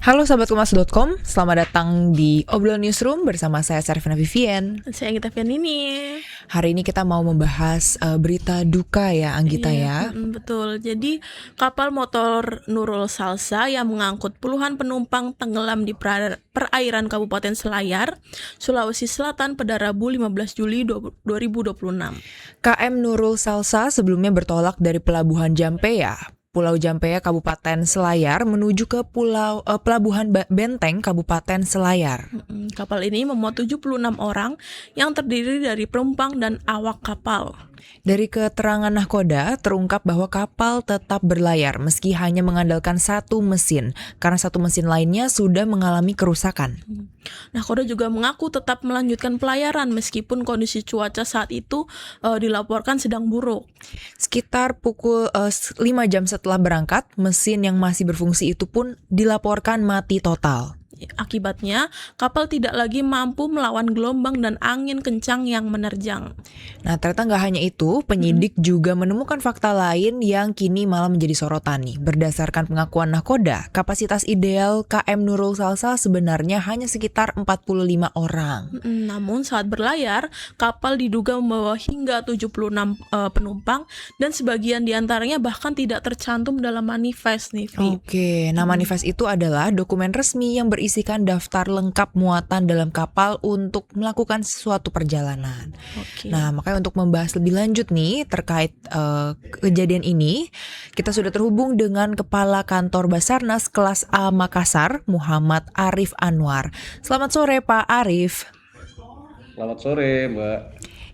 Halo sahabat Kumas.com, selamat datang di Obrolan Newsroom bersama saya Sarifina Vivien. Saya Anggita Fianini. Hari ini kita mau membahas berita duka ya Anggita ya. Betul. Jadi kapal motor Nurul Salsa yang mengangkut puluhan penumpang tenggelam di perairan Kabupaten Selayar, Sulawesi Selatan pada Rabu 15 Juli 2026. KM Nurul Salsa sebelumnya bertolak dari Pelabuhan Jampea, Pulau Jampea, Kabupaten Selayar menuju ke Pelabuhan Benteng, Kabupaten Selayar. Kapal ini memuat 76 orang yang terdiri dari penumpang dan awak kapal. Dari keterangan nahkoda, terungkap bahwa kapal tetap berlayar meski hanya mengandalkan satu mesin, karena satu mesin lainnya sudah mengalami kerusakan. Nahkoda juga mengaku tetap melanjutkan pelayaran meskipun kondisi cuaca saat itu dilaporkan sedang buruk. Sekitar pukul 5 jam setelah berangkat, mesin yang masih berfungsi itu pun dilaporkan mati total. Akibatnya, kapal tidak lagi mampu melawan gelombang dan angin kencang yang menerjang. Nah, ternyata nggak hanya itu, penyidik juga menemukan fakta lain yang kini malah menjadi sorotan nih. Berdasarkan pengakuan nahkoda, kapasitas ideal KM Nurul Salsa sebenarnya hanya sekitar 45 orang. Namun saat berlayar, kapal diduga membawa hingga 76 penumpang dan sebagian diantaranya bahkan tidak tercantum dalam manifest nih, Vi. Oke, nah manifest itu adalah dokumen resmi yang berisikan daftar lengkap muatan dalam kapal untuk melakukan suatu perjalanan. Oke. Nah, makanya untuk membahas lebih lanjut nih terkait kejadian ini, kita sudah terhubung dengan Kepala Kantor Basarnas Kelas A Makassar, Muhammad Arif Anwar. Selamat sore, Pak Arif. Selamat sore, Mbak.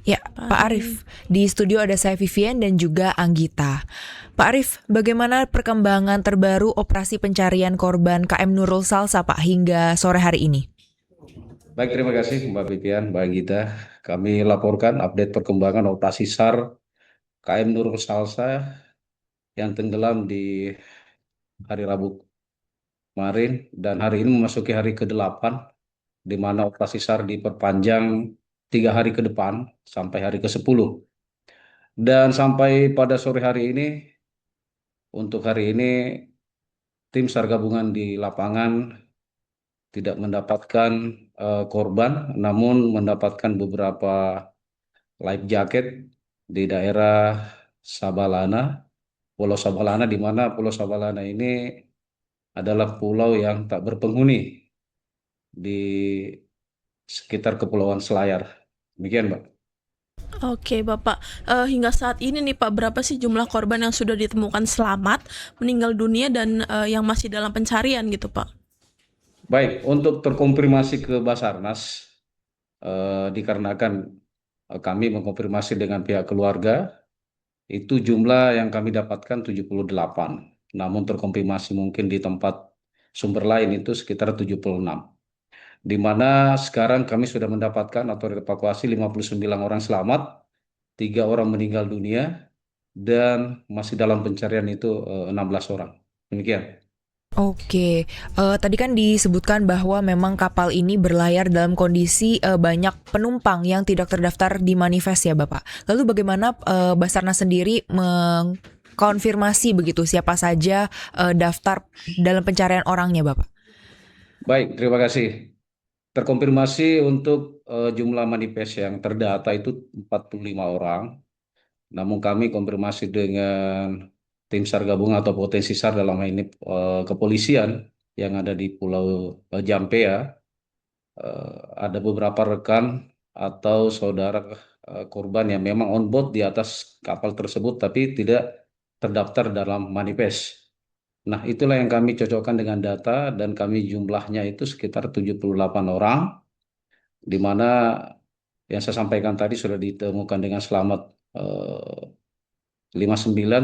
Ya, Pak Arif. Di studio ada saya Vivien dan juga Anggita. Pak Arif, bagaimana perkembangan terbaru operasi pencarian korban KM Nurul Salsa, Pak, hingga sore hari ini? Baik, terima kasih Mbak Vivian, Mbak Gita. Kami laporkan update perkembangan operasi SAR KM Nurul Salsa yang tenggelam di hari Rabu kemarin dan hari ini memasuki hari ke-8, di mana operasi SAR diperpanjang 3 hari ke depan sampai hari ke-10. Dan sampai pada sore hari ini, untuk hari ini tim SAR gabungan di lapangan tidak mendapatkan korban, namun mendapatkan beberapa life jacket di daerah Sabalana, Pulau Sabalana, di mana Pulau Sabalana ini adalah pulau yang tak berpenghuni di sekitar Kepulauan Selayar. Demikian, Mbak. Oke, Bapak. Hingga saat ini nih, Pak, berapa sih jumlah korban yang sudah ditemukan selamat, meninggal dunia, dan yang masih dalam pencarian gitu, Pak? Baik, untuk terkonfirmasi ke Basarnas, dikarenakan kami mengkonfirmasi dengan pihak keluarga, itu jumlah yang kami dapatkan 78. Namun terkonfirmasi mungkin di tempat sumber lain itu sekitar 76. Di mana sekarang kami sudah mendapatkan atau evakuasi 59 orang selamat, 3 orang meninggal dunia, dan masih dalam pencarian itu 16 orang. Demikian. Oke, tadi kan disebutkan bahwa memang kapal ini berlayar dalam kondisi banyak penumpang yang tidak terdaftar di manifest ya Bapak. Lalu bagaimana Basarnas sendiri mengkonfirmasi begitu siapa saja daftar dalam pencarian orangnya Bapak? Baik, terima kasih. Terkonfirmasi untuk jumlah manifest yang terdata itu 45 orang. Namun kami konfirmasi dengan tim SAR gabungan atau potensi SAR dalam hal ini kepolisian yang ada di Pulau Jampea. Ada beberapa rekan atau saudara korban yang memang on board di atas kapal tersebut tapi tidak terdaftar dalam manifest. Nah, itulah yang kami cocokkan dengan data dan kami jumlahnya itu sekitar 78 orang, di mana yang saya sampaikan tadi sudah ditemukan dengan selamat 59,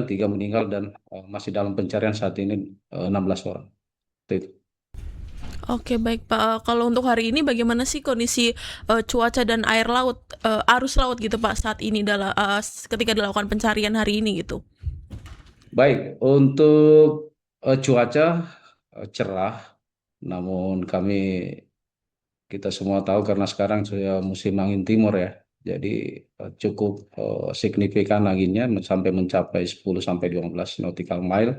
3 meninggal dan masih dalam pencarian saat ini 16 orang. Itu. Oke, baik, Pak. Kalau untuk hari ini bagaimana sih kondisi cuaca dan air laut, arus laut gitu, Pak, saat ini ketika dilakukan pencarian hari ini gitu? Baik, untuk cuaca cerah, namun kita semua tahu karena sekarang sudah musim angin timur ya, jadi cukup signifikan anginnya sampai mencapai 10 sampai 15 nautical mile.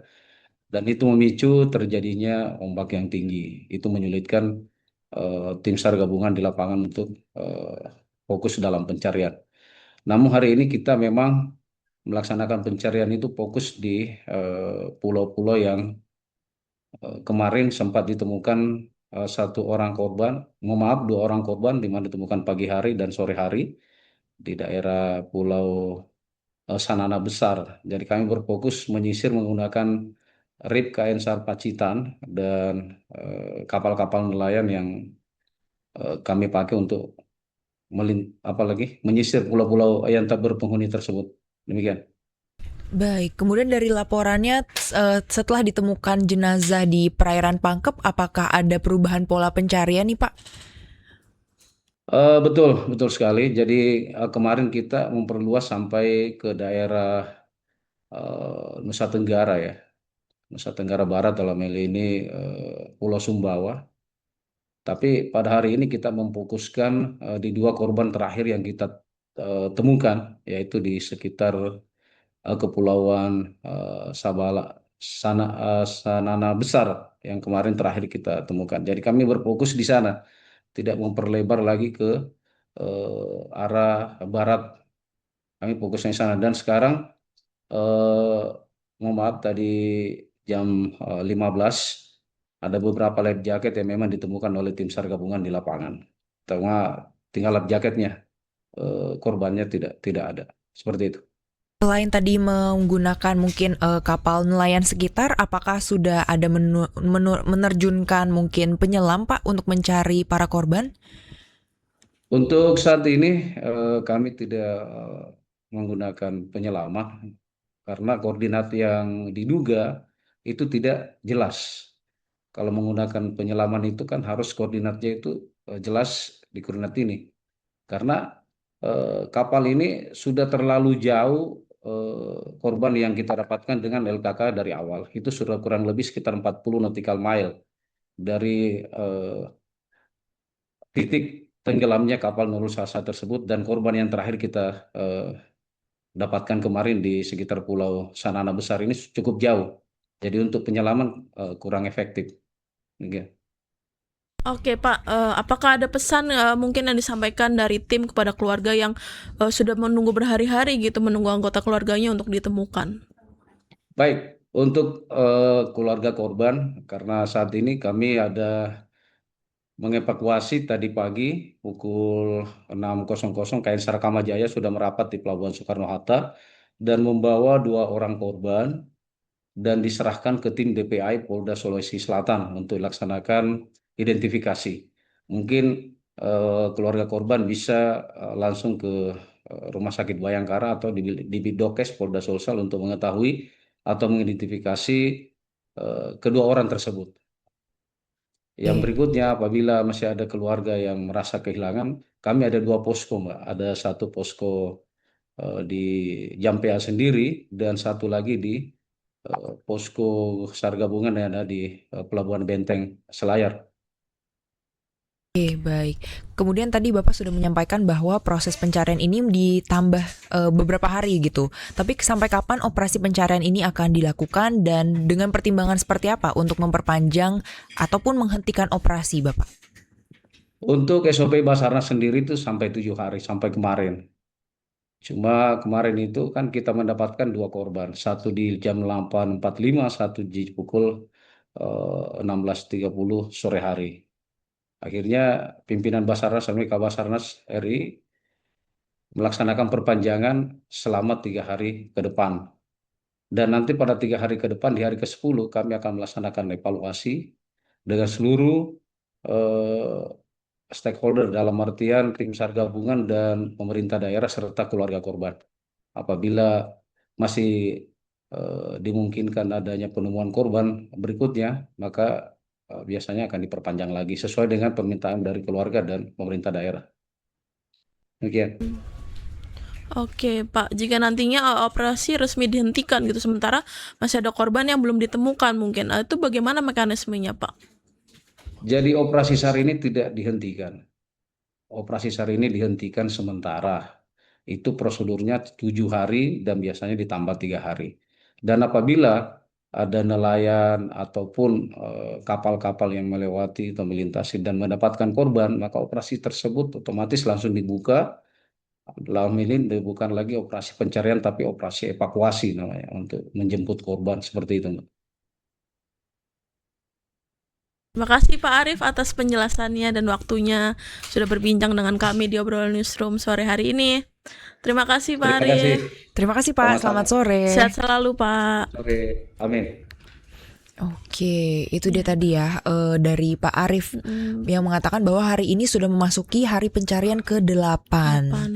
dan itu memicu terjadinya ombak yang tinggi. Itu menyulitkan tim SAR gabungan di lapangan untuk fokus dalam pencarian. Namun hari ini kita memang melaksanakan pencarian itu fokus di pulau-pulau yang kemarin sempat ditemukan satu orang korban, mohon maaf, dua orang korban di mana ditemukan pagi hari dan sore hari di daerah Pulau Sanana Besar. Jadi kami berfokus menyisir menggunakan RIP KN SAR Pacitan dan kapal-kapal nelayan yang kami pakai untuk apalagi menyisir pulau-pulau yang tak berpenghuni tersebut. Demikian. Baik, kemudian dari laporannya setelah ditemukan jenazah di perairan Pangkep, apakah ada perubahan pola pencarian nih Pak? Betul, betul sekali. Jadi kemarin kita memperluas sampai ke daerah Nusa Tenggara ya, Nusa Tenggara Barat dalam hal ini Pulau Sumbawa. Tapi pada hari ini kita memfokuskan di dua korban terakhir yang kita temukan, yaitu di sekitar Kepulauan Sabala, Sanana Besar yang kemarin terakhir kita temukan. Jadi kami berfokus di sana, tidak memperlebar lagi ke arah barat. Kami fokusnya di sana. Dan sekarang, eh, mohon maaf, tadi jam 15 ada beberapa life jacket yang memang ditemukan oleh tim SAR gabungan di lapangan. Tinggal life jacketnya, korbannya tidak ada. Seperti itu. Selain tadi menggunakan mungkin kapal nelayan sekitar, apakah sudah ada menerjunkan mungkin penyelam Pak untuk mencari para korban? Untuk saat ini kami tidak menggunakan penyelaman karena koordinat yang diduga itu tidak jelas. Kalau menggunakan penyelaman itu kan harus koordinatnya itu jelas di koordinat ini. Karena kapal ini sudah terlalu jauh korban yang kita dapatkan dengan LKK dari awal. Itu sudah kurang lebih sekitar 40 nautical mile dari titik tenggelamnya kapal Nurul Sasa tersebut, dan korban yang terakhir kita dapatkan kemarin di sekitar Pulau Sanana Besar ini cukup jauh. Jadi untuk penyelaman kurang efektif. Oke. Oke Pak, apakah ada pesan mungkin yang disampaikan dari tim kepada keluarga yang sudah menunggu berhari-hari gitu menunggu anggota keluarganya untuk ditemukan? Baik, untuk keluarga korban, karena saat ini kami ada mengevakuasi tadi pagi pukul 6.00 KN SAR Kamajaya sudah merapat di Pelabuhan Soekarno-Hatta dan membawa dua orang korban dan diserahkan ke tim DPI Polda Sulawesi Selatan untuk dilaksanakan identifikasi. Mungkin keluarga korban bisa langsung ke Rumah Sakit Bayangkara atau di Bidokes Polda Sulsel untuk mengetahui atau mengidentifikasi kedua orang tersebut. Yang Oke. berikutnya, apabila masih ada keluarga yang merasa kehilangan, kami ada dua posko, Mbak. Ada satu posko di Jampea sendiri dan satu lagi di posko SAR gabungan yang ada di Pelabuhan Benteng Selayar. Oke, baik. Kemudian tadi Bapak sudah menyampaikan bahwa proses pencarian ini ditambah beberapa hari gitu. Tapi sampai kapan operasi pencarian ini akan dilakukan dan dengan pertimbangan seperti apa untuk memperpanjang ataupun menghentikan operasi, Bapak? Untuk SOP Basarnas sendiri itu sampai 7 hari, sampai kemarin. Cuma kemarin itu kan kita mendapatkan dua korban, satu di jam 8.45, satu di pukul 16.30 sore hari. Akhirnya pimpinan Basarnas dan Kabasarnas RI melaksanakan perpanjangan selama 3 hari ke depan. Dan nanti pada 3 hari ke depan, di hari ke-10, kami akan melaksanakan evaluasi dengan seluruh eh, stakeholder dalam artian tim SAR gabungan dan pemerintah daerah serta keluarga korban. Apabila masih dimungkinkan adanya penemuan korban berikutnya, maka biasanya akan diperpanjang lagi sesuai dengan permintaan dari keluarga dan pemerintah daerah. Demikian. Oke Pak, jika nantinya operasi resmi dihentikan gitu sementara masih ada korban yang belum ditemukan mungkin, itu bagaimana mekanismenya Pak? Jadi operasi SAR ini tidak dihentikan. Operasi SAR ini dihentikan sementara. Itu prosedurnya 7 hari dan biasanya ditambah 3 hari. Dan apabila ada nelayan ataupun kapal-kapal yang melewati atau melintasi dan mendapatkan korban, maka operasi tersebut otomatis langsung dibuka. Dalam ini bukan lagi operasi pencarian, tapi operasi evakuasi namanya untuk menjemput korban seperti itu, Mbak. Terima kasih Pak Arif atas penjelasannya dan waktunya sudah berbincang dengan kami di obrolan newsroom sore hari ini. Terima kasih Pak Terima kasih. Arif. Terima kasih Pak, Sama-sama. selamat sore. Sehat selalu Pak. Oke, amin. Oke, itu dia tadi ya dari Pak Arif yang mengatakan bahwa hari ini sudah memasuki hari pencarian ke-8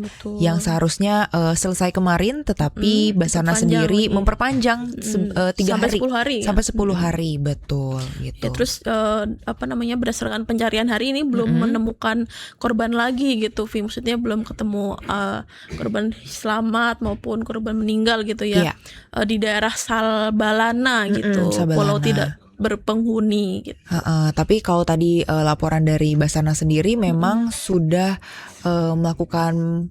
betul. yang seharusnya selesai kemarin, tetapi Basarnas diperpanjang sendiri lagi. memperpanjang 3 Sampai hari 10 hari ya? sampai 10 hari, betul gitu. Ya, terus berdasarkan pencarian hari ini belum menemukan korban lagi gitu, Vi. Maksudnya belum ketemu korban selamat maupun korban meninggal gitu ya. Iya. Di daerah Salbalana gitu, Salbalana. pulau tidak berpenghuni gitu. Tapi kalau tadi laporan dari Basarnas sendiri memang sudah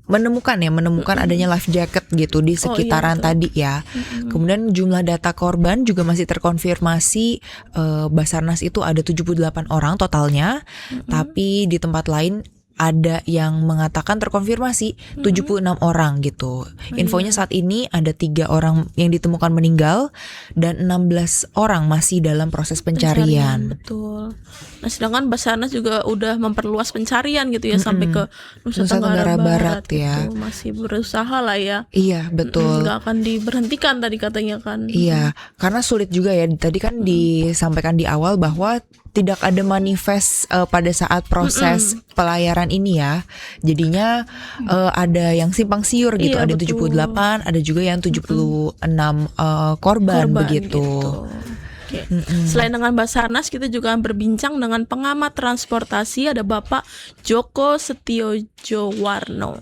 menemukan adanya life jacket gitu di sekitaran betul. tadi ya. Kemudian jumlah data korban juga masih terkonfirmasi Basarnas itu ada 78 orang totalnya, tapi di tempat lain ada yang mengatakan terkonfirmasi 76 orang gitu. Infonya saat ini ada 3 orang yang ditemukan meninggal dan 16 orang masih dalam proses pencarian. Betul. Nah, sedangkan Basarnas juga udah memperluas pencarian gitu ya sampai ke Nusa Tenggara Barat ya. gitu. Masih berusaha lah ya. Iya, betul. Nggak akan diberhentikan tadi katanya kan. Iya, karena sulit juga ya. Tadi kan disampaikan di awal bahwa tidak ada manifest pada saat proses pelayaran ini ya. Jadinya ada yang simpang siur gitu. Iya, Ada betul. 78, ada juga yang 76 korban begitu. Oke. Selain dengan Basarnas, kita juga berbincang dengan pengamat transportasi, ada Bapak Joko Setiojowarno.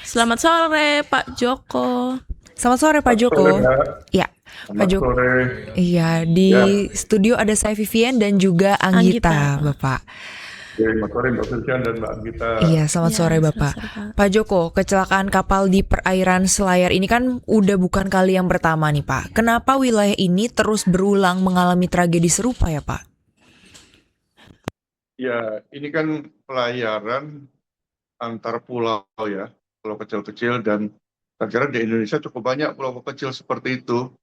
Selamat sore Pak Joko. Selamat sore Pak Joko. Ya, Pak Joko. Sore. Iya, di studio ada saya Vivian dan juga Anggita, Bapak. Ya, selamat sore Mbak Vivian dan Mbak Anggita. Iya, selamat sore Bapak. Pak Joko, kecelakaan kapal di perairan Selayar ini kan udah bukan kali yang pertama nih Pak. Kenapa wilayah ini terus berulang mengalami tragedi serupa ya Pak? Ya, ini kan pelayaran antar pulau ya, pulau kecil-kecil, dan saya kira di Indonesia cukup banyak pulau kecil seperti itu.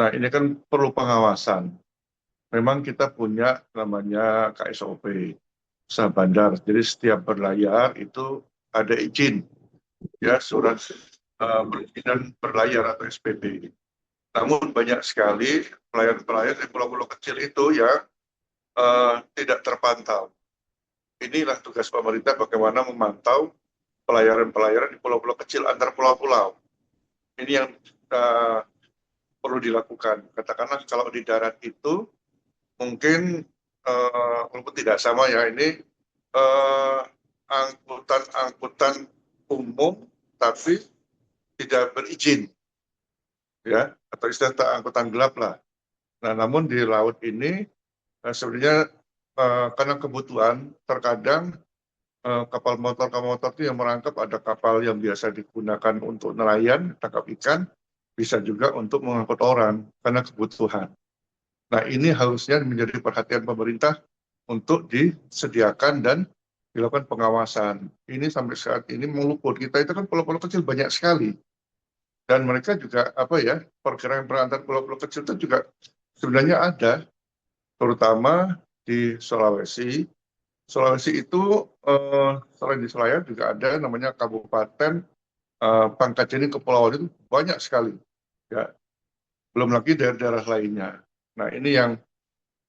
Nah, ini kan perlu pengawasan. Memang kita punya namanya KSOP, usaha bandar. Jadi setiap berlayar itu ada izin, ya surat perizinan berlayar atau SPB. Namun banyak sekali pelayan-pelayan di pulau-pulau kecil itu yang tidak terpantau. Inilah tugas pemerintah bagaimana memantau pelayaran-pelayaran di pulau-pulau kecil antar pulau-pulau. Ini yang perlu dilakukan. Katakanlah kalau di darat itu mungkin walaupun tidak sama ya, ini angkutan umum tapi tidak berizin, ya, atau istilah angkutan gelap lah. Nah, namun di laut ini sebenarnya karena kebutuhan, terkadang kapal motor itu yang merangkap, ada kapal yang biasa digunakan untuk nelayan, tangkap ikan, bisa juga untuk mengangkut orang karena kebutuhan. Nah, ini harusnya menjadi perhatian pemerintah untuk disediakan dan dilakukan pengawasan. Ini sampai saat ini meluput. Kita itu kan pulau-pulau kecil banyak sekali. Dan mereka juga, pergerakan antar pulau-pulau kecil itu juga sebenarnya ada, terutama di Sulawesi. Sulawesi itu selain di Selayar juga ada namanya Kabupaten Pangkajene Kepulauan, itu banyak sekali, ya. Belum lagi daerah-daerah lainnya. Nah, ini yang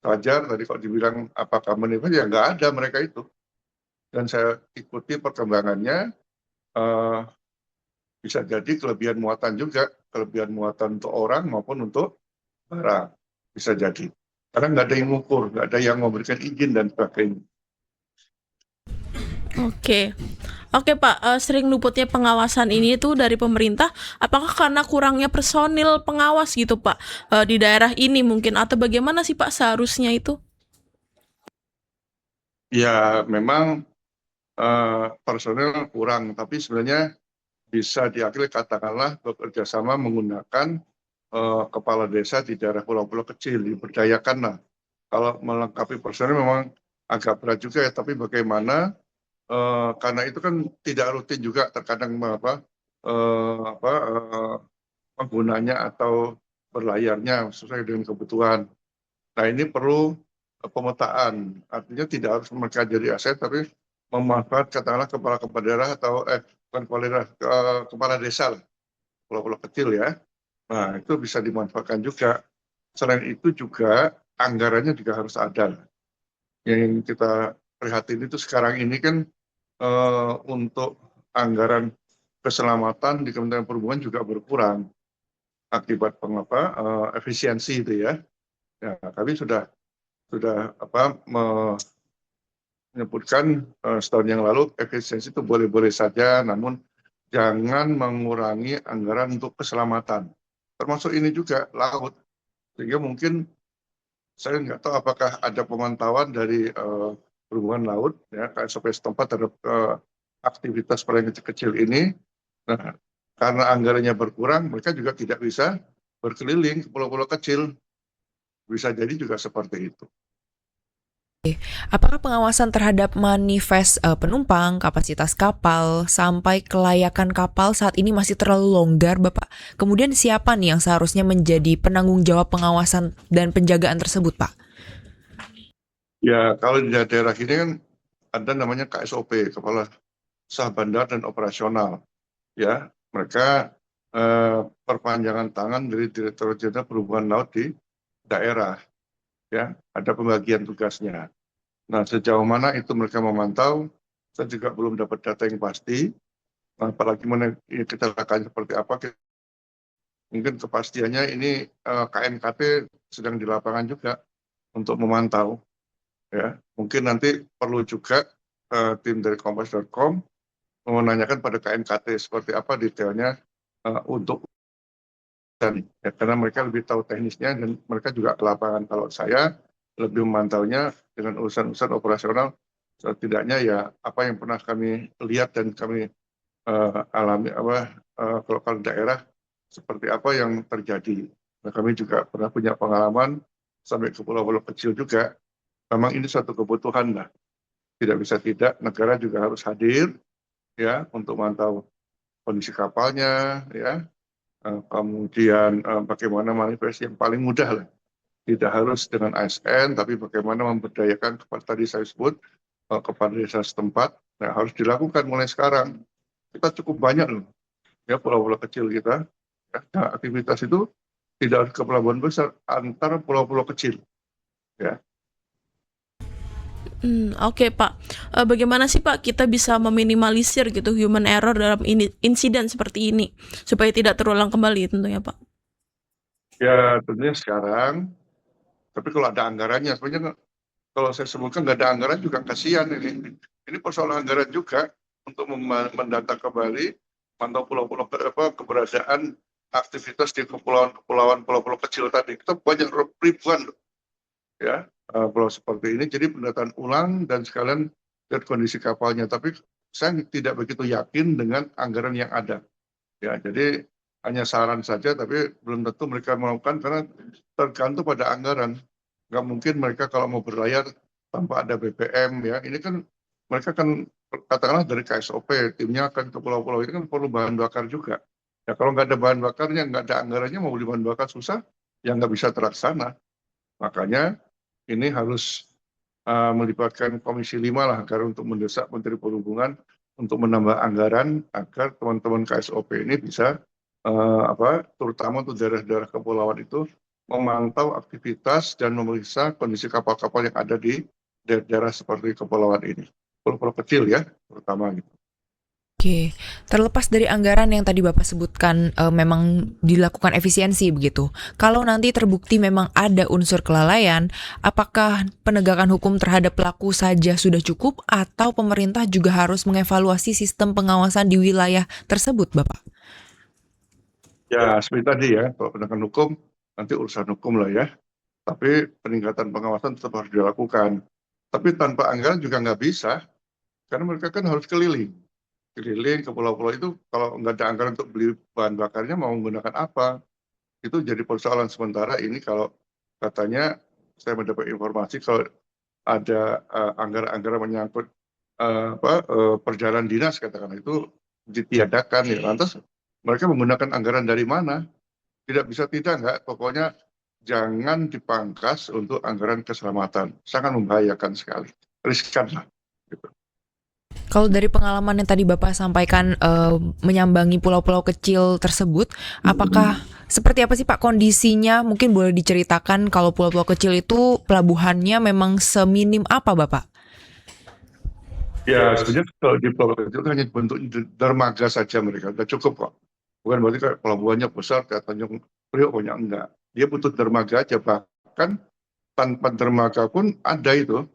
wajar tadi kalau dibilang apakah manifest, ya nggak ada mereka itu. Dan saya ikuti perkembangannya, bisa jadi kelebihan muatan juga, kelebihan muatan untuk orang maupun untuk barang, bisa jadi. Karena nggak ada yang mengukur, nggak ada yang memberikan izin dan sebagainya. Oke Pak, sering luputnya pengawasan ini tuh dari pemerintah, apakah karena kurangnya personil pengawas gitu Pak di daerah ini mungkin, atau bagaimana sih Pak seharusnya itu? Ya, memang personil kurang, tapi sebenarnya bisa diakui katakanlah bekerja sama menggunakan kepala desa di daerah pulau-pulau kecil, diberdayakan lah. Kalau melengkapi personil memang agak berat juga ya, tapi bagaimana karena itu kan tidak rutin juga terkadang penggunanya atau berlayarnya sesuai dengan kebutuhan. Nah ini perlu pemetaan, artinya tidak harus mereka jadi aset, tapi memanfaat katakanlah kepala daerah atau bukan kepala daerah, kepala desa lah, pulau-pulau kecil ya. Nah itu bisa dimanfaatkan juga. Selain itu juga anggarannya juga harus ada. Yang kita prihatin itu sekarang ini kan untuk anggaran keselamatan di Kementerian Perhubungan juga berkurang akibat efisiensi itu ya. Ya, kami sudah menyebutkan setahun yang lalu efisiensi itu boleh-boleh saja, namun jangan mengurangi anggaran untuk keselamatan. Termasuk ini juga laut. Sehingga mungkin saya nggak tahu apakah ada pemantauan dari perhubungan laut ya KSOP setempat terhadap aktivitas yang kecil-kecil ini. Nah, karena anggarannya berkurang, mereka juga tidak bisa berkeliling ke pulau-pulau kecil. Bisa jadi juga seperti itu. Apakah pengawasan terhadap manifest penumpang, kapasitas kapal, sampai kelayakan kapal saat ini masih terlalu longgar, Bapak? Kemudian siapa nih yang seharusnya menjadi penanggung jawab pengawasan dan penjagaan tersebut, Pak? Ya, kalau di daerah ini kan ada namanya KSOP, Kepala Usaha Bandar dan Operasional. Ya, mereka perpanjangan tangan dari Direktur Jenderal Perhubungan Laut di daerah. Ya, ada pembagian tugasnya. Nah, sejauh mana itu mereka memantau, saya juga belum dapat data yang pasti. Apalagi kecelakaan seperti apa, mungkin kepastiannya ini KNKT sedang di lapangan juga untuk memantau. Ya, mungkin nanti perlu juga tim dari kompas.com menanyakan pada KNKT seperti apa detailnya untuk ya, karena mereka lebih tahu teknisnya dan mereka juga ke lapangan. Kalau saya lebih memantaunya dengan urusan-urusan operasional, setidaknya ya apa yang pernah kami lihat dan kami alami kalau daerah seperti apa yang terjadi. Nah, kami juga pernah punya pengalaman sampai ke pulau-pulau kecil juga. Memang ini suatu kebutuhan lah. Tidak bisa tidak, negara juga harus hadir ya untuk memantau kondisi kapalnya ya. Kemudian bagaimana manifest yang paling mudah lah. Tidak harus dengan ASN, tapi bagaimana memberdayakan kepada tadi saya sebut kepada desa setempat. Nah, harus dilakukan mulai sekarang. Kita cukup banyak loh, ya pulau-pulau kecil kita. Nah, aktivitas itu tidak harus ke pelabuhan besar, antara pulau-pulau kecil. Ya, Oke, Pak. Bagaimana sih, Pak, kita bisa meminimalisir gitu human error dalam insiden seperti ini supaya tidak terulang kembali tentunya, Pak? ya tentunya sekarang. Tapi kalau ada anggarannya, sebenarnya kalau saya sebutkan nggak ada anggaran juga kasihan ini. Ini persoalan anggaran juga untuk mendata kembali mantau pulau-pulau keberadaan aktivitas di kepulauan pulau-pulau kecil tadi. Kita banyak ribuan loh, ya pulau seperti ini. Jadi pendataan ulang dan sekalian lihat kondisi kapalnya. Tapi saya tidak begitu yakin dengan anggaran yang ada. Ya, jadi hanya saran saja, tapi belum tentu mereka melakukan karena tergantung pada anggaran. Nggak mungkin mereka kalau mau berlayar tanpa ada BBM ya. Ini kan mereka kan katakanlah dari KSOP, timnya akan ke pulau-pulau itu kan perlu bahan bakar juga. Ya kalau nggak ada bahan bakarnya, nggak ada anggarannya, mau beli bahan bakar susah, ya nggak bisa terlaksana. Makanya ini harus melibatkan Komisi 5 lah agar untuk mendesak Menteri Perhubungan untuk menambah anggaran agar teman-teman KSOP ini bisa terutama untuk daerah-daerah kepulauan itu memantau aktivitas dan memeriksa kondisi kapal-kapal yang ada di daerah-daerah seperti kepulauan ini. Pulau-pulau kecil ya, terutama gitu. Oke, terlepas dari anggaran yang tadi Bapak sebutkan memang dilakukan efisiensi begitu. Kalau nanti terbukti memang ada unsur kelalaian, apakah penegakan hukum terhadap pelaku saja sudah cukup atau pemerintah juga harus mengevaluasi sistem pengawasan di wilayah tersebut, Bapak? Ya, seperti tadi ya, kalau penegakan hukum, nanti urusan hukum lah ya. Tapi peningkatan pengawasan tetap harus dilakukan. Tapi tanpa anggaran juga nggak bisa, karena mereka kan harus keliling ke pulau-pulau itu. Kalau nggak ada anggaran untuk beli bahan bakarnya, mau menggunakan apa? itu jadi persoalan. Sementara ini kalau katanya saya mendapat informasi kalau ada anggaran-anggaran menyangkut perjalanan dinas katakan itu ditiadakan ya. Lantas mereka menggunakan anggaran dari mana? Tidak bisa tidak enggak, pokoknya jangan dipangkas untuk anggaran keselamatan. Sangat membahayakan sekali. Riskan lah. Gitu. Kalau dari pengalaman yang tadi Bapak sampaikan menyambangi pulau-pulau kecil tersebut, apakah seperti apa sih Pak kondisinya? Mungkin boleh diceritakan kalau pulau-pulau kecil itu pelabuhannya memang seminim apa Bapak? Ya sebenarnya kalau di pulau kecil itu hanya bentuk dermaga saja mereka, sudah cukup kok. Bukan berarti kayak pelabuhannya besar kayak Tanjung Priok, pokoknya enggak. Dia butuh dermaga aja, bahkan tanpa dermaga pun ada itu.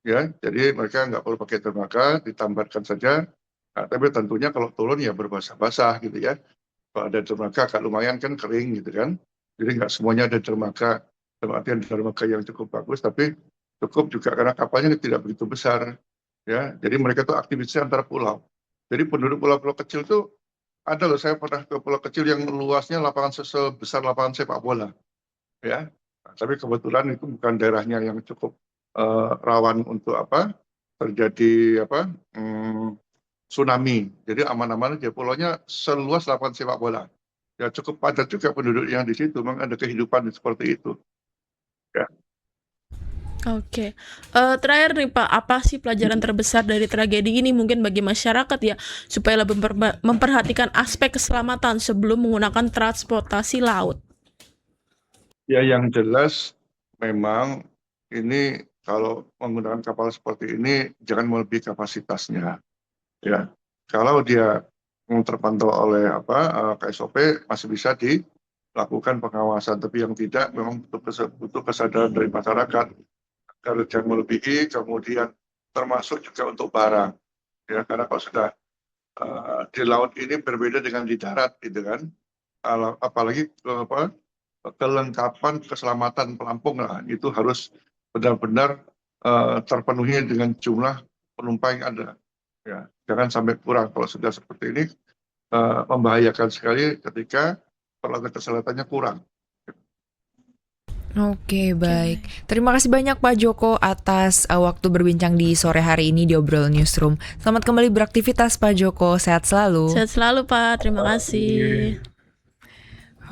Ya, jadi mereka nggak perlu pakai dermaga, ditambatkan saja. Nah, tapi tentunya kalau turun ya berbasah-basah gitu ya. Kalau ada dermaga agak lumayan kan kering gitu kan. Jadi nggak semuanya ada dermaga, dalam artian dermaga yang cukup bagus, tapi cukup juga karena kapalnya tidak begitu besar. Ya, jadi mereka tuh aktivitasnya antar pulau. Jadi penduduk pulau-pulau kecil tuh ada loh, saya pernah ke pulau kecil yang luasnya lapangan sebesar lapangan sepak bola. Ya, nah, tapi kebetulan itu bukan daerahnya yang cukup rawan untuk terjadi tsunami. Jadi aman-aman aja, pulaunya seluas lapangan sepak bola. Ya cukup padat juga penduduk yang di situ, memang ada kehidupan seperti itu. Ya. Oke, terakhir nih Pak, apa sih pelajaran terbesar dari tragedi ini mungkin bagi masyarakat ya, supaya lebih memperhatikan aspek keselamatan sebelum menggunakan transportasi laut? Ya yang jelas memang ini kalau menggunakan kapal seperti ini jangan melebihi kapasitasnya. Ya, kalau dia terpantau oleh KSOP masih bisa dilakukan pengawasan, tapi yang tidak memang butuh kesadaran dari masyarakat. Kalau jangan melebihi, kemudian termasuk juga untuk barang, ya karena kalau sudah di laut ini berbeda dengan di darat, gitu kan, apalagi kelengkapan keselamatan pelampung lah, itu harus benar-benar terpenuhi dengan jumlah penumpang yang ada, ya jangan sampai kurang. Kalau sudah seperti ini membahayakan sekali ketika peralatan kesehatannya kurang. Oke, baik. Terima kasih banyak Pak Joko atas waktu berbincang di sore hari ini di Obrol Newsroom. Selamat kembali beraktivitas Pak Joko, sehat selalu. Sehat selalu Pak, terima kasih.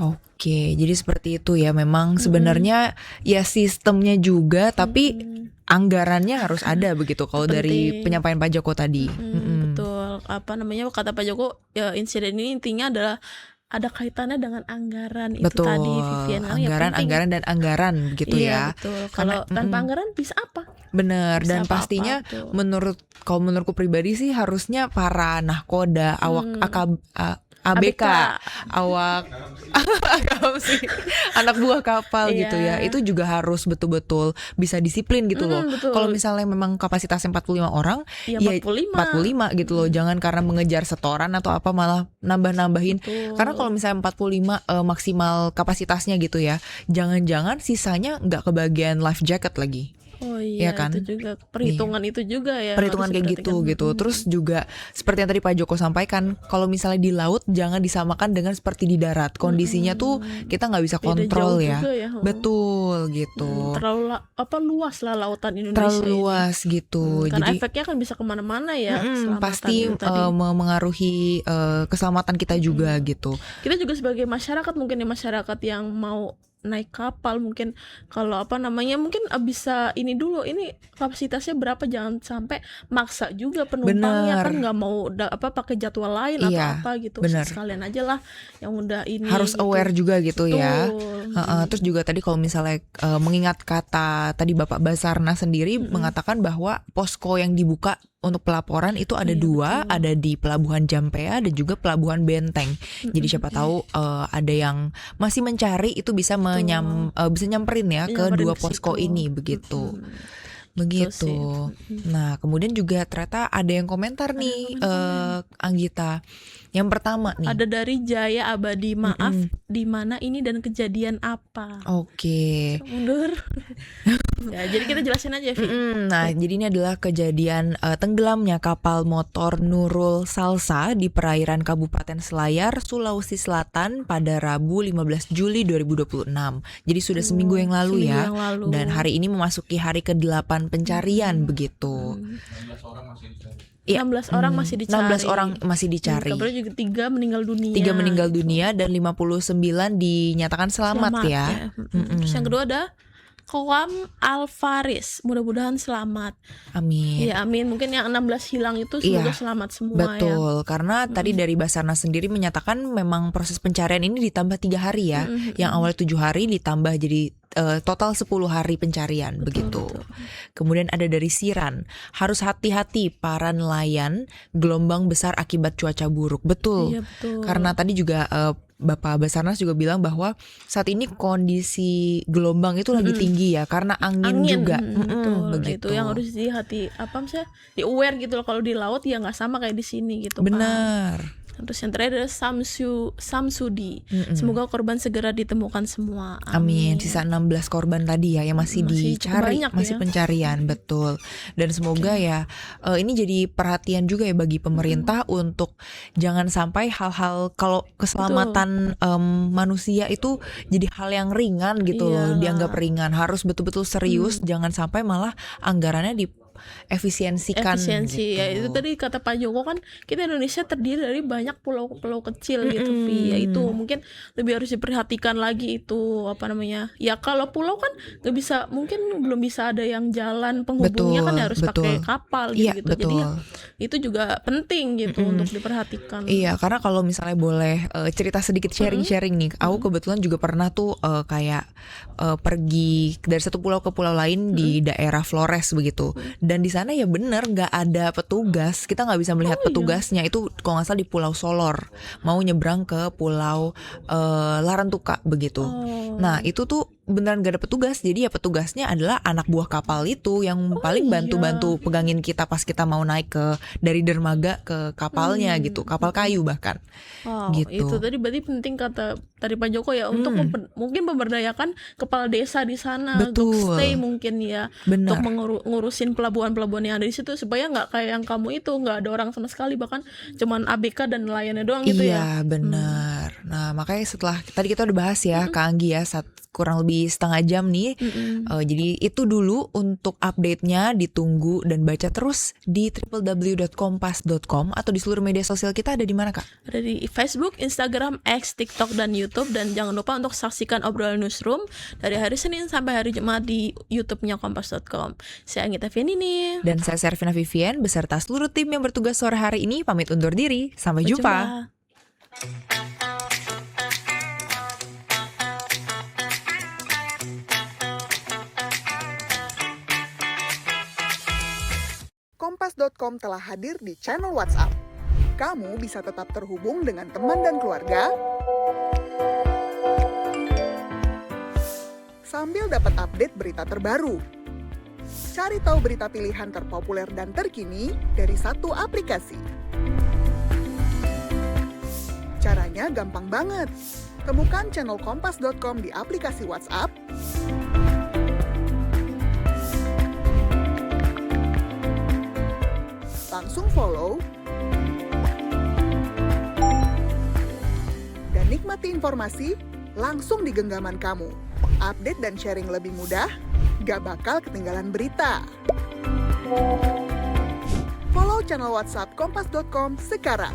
Oke, jadi seperti itu ya. Memang sebenarnya ya sistemnya juga, tapi anggarannya harus ada begitu. Kalau dari penyampaian Pak Joko tadi. Betul. Kata Pak Joko, ya insiden ini intinya adalah ada kaitannya dengan anggaran. Betul. Itu tadi Vivian anggaran dan anggaran begitu iya, ya. Betul. Kalau tanpa anggaran bisa apa? Bener, bisa dan pastinya kalau menurutku pribadi sih harusnya para nahkoda, awak ABK, awak anak buah kapal gitu ya, itu juga harus betul-betul bisa disiplin gitu loh. Kalau misalnya memang kapasitasnya 45 orang, ya 45 gitu loh. Jangan karena mengejar setoran atau apa malah nambah-nambahin. Karena kalau misalnya 45 maksimal kapasitasnya gitu ya, jangan-jangan sisanya nggak kebagian life jacket lagi. Oh iya, ya kan? Itu juga perhitungan itu juga ya. Perhitungan kayak gitu. Terus juga seperti yang tadi Pak Joko sampaikan, kalau misalnya di laut jangan disamakan dengan seperti di darat. Kondisinya tuh kita nggak bisa kontrol ya. Betul gitu. Terlalu luas lah lautan Indonesia. Terlalu luas gitu. Karena jadi efeknya kan bisa kemana-mana ya. Pasti mengaruhi keselamatan kita juga gitu. Kita juga sebagai masyarakat mungkin ya, masyarakat yang mau naik kapal mungkin kalau mungkin bisa ini dulu, ini kapasitasnya berapa, jangan sampai maksa juga penumpangnya. Kan nggak mau pakai jadwal lain atau apa gitu. Sekalian aja lah yang udah ini harus gitu. Aware juga gitu. Betul. Ya terus juga tadi kalau misalnya mengingat kata tadi Bapak Basarnas sendiri mengatakan bahwa posko yang dibuka untuk pelaporan itu ada dua, betul. Ada di Pelabuhan Jampea dan juga Pelabuhan Benteng. Jadi siapa tahu ada yang masih mencari itu bisa nyamperin ya ke dua posko ini begitu. Begitu. Nah, kemudian juga ternyata ada yang komentar Ada nih, yang komen. Anggita. Yang pertama nih. Ada dari Jaya Abadi, maaf di mana ini dan kejadian apa? Oke. Mundur. Ya, jadi kita jelasin aja, Vi. Nah, jadi ini adalah kejadian tenggelamnya kapal motor Nurul Salsa di perairan Kabupaten Selayar, Sulawesi Selatan pada Rabu 15 Juli 2026. Jadi sudah seminggu yang lalu Seminggu ya. yang lalu. Dan hari ini memasuki hari ke-8 pencarian begitu. 16 orang masih dicari. 16 orang masih dicari. Kabarnya juga 3 meninggal dunia. 3 meninggal dunia dan 59 dinyatakan selamat ya. Terus yang kedua ada Koam Alvaris, mudah-mudahan selamat. Amin. Ya amin, mungkin yang 16 hilang itu semoga selamat semua ya. Betul, karena tadi dari Basarnas sendiri menyatakan memang proses pencarian ini ditambah 3 hari ya. Yang awal 7 hari ditambah jadi total 10 hari pencarian begitu. Kemudian ada dari Siran, harus hati-hati para nelayan, gelombang besar akibat cuaca buruk. Betul. Iya, betul. Karena tadi juga Bapak Basarnas juga bilang bahwa saat ini kondisi gelombang itu lagi tinggi ya karena angin juga. Betul. Begitu. Itu yang harus di aware gitu loh, kalau di laut ya nggak sama kayak di sini gitu. Benar. Terus yang terakhir ada Samsudi. Semoga korban segera ditemukan semua. Amin. Sisa 16 korban tadi ya yang masih Masih cukup dicari, banyak masih ya. pencarian, betul. Dan semoga ya ini jadi perhatian juga ya bagi pemerintah untuk jangan sampai hal-hal kalau keselamatan manusia itu jadi hal yang ringan gitu loh, Iyalah. dianggap ringan. Harus betul-betul serius, jangan sampai malah anggarannya efisiensikan Efisiensi gitu. ya, itu tadi kata Pak Joko kan kita Indonesia terdiri dari banyak pulau-pulau kecil gitu, Vi. Ya itu mungkin lebih harus diperhatikan lagi itu apa namanya ya, kalau pulau kan nggak bisa, mungkin belum bisa ada yang jalan penghubungnya kan harus pakai kapal gitu, Iya, gitu. betul. Jadi ya, itu juga penting gitu untuk diperhatikan. Iya, karena kalau misalnya boleh cerita sedikit sharing-sharing nih, aku kebetulan juga pernah tuh kayak pergi dari satu pulau ke pulau lain di daerah Flores begitu. Dan di sana ya bener nggak ada petugas, kita nggak bisa melihat petugasnya. Itu kalau nggak salah di Pulau Solor, mau nyebrang ke Pulau Larantuka begitu. Nah itu tuh beneran gak ada petugas, jadi ya petugasnya adalah anak buah kapal itu yang paling bantu-bantu pegangin kita pas kita mau naik dari dermaga ke kapalnya gitu, kapal kayu bahkan. Gitu. Itu tadi berarti penting kata tadi Pak Joko ya, untuk mungkin memberdayakan kepala desa di sana, Betul. untuk stay mungkin ya, Benar. untuk ngurusin pelabuhan-pelabuhan yang ada di situ supaya nggak kayak yang kamu itu nggak ada orang sama sekali, bahkan cuman ABK dan nelayannya doang gitu ya. Iya benar. Nah makanya setelah tadi kita udah bahas ya Kak Anggi ya, kurang lebih setengah jam nih. Jadi itu dulu untuk update-nya, ditunggu dan baca terus di www.kompas.com atau di seluruh media sosial kita. Ada di mana Kak? Ada di Facebook, Instagram, X, TikTok, dan YouTube. Dan jangan lupa untuk saksikan obrolan newsroom dari hari Senin sampai hari Jumat di YouTube-nya kompas.com. Saya Anggita Fianini. Dan saya Servina Vivian beserta seluruh tim yang bertugas sore hari ini pamit undur diri. Sampai jumpa. Kompas.com telah hadir di channel WhatsApp. Kamu bisa tetap terhubung dengan teman dan keluarga sambil dapat update berita terbaru. Cari tahu berita pilihan terpopuler dan terkini dari satu aplikasi. Caranya gampang banget. Temukan channel Kompas.com di aplikasi WhatsApp, langsung follow, dan nikmati informasi langsung di genggaman kamu. Update dan sharing lebih mudah, gak bakal ketinggalan berita. Follow channel WhatsApp Kompas.com sekarang.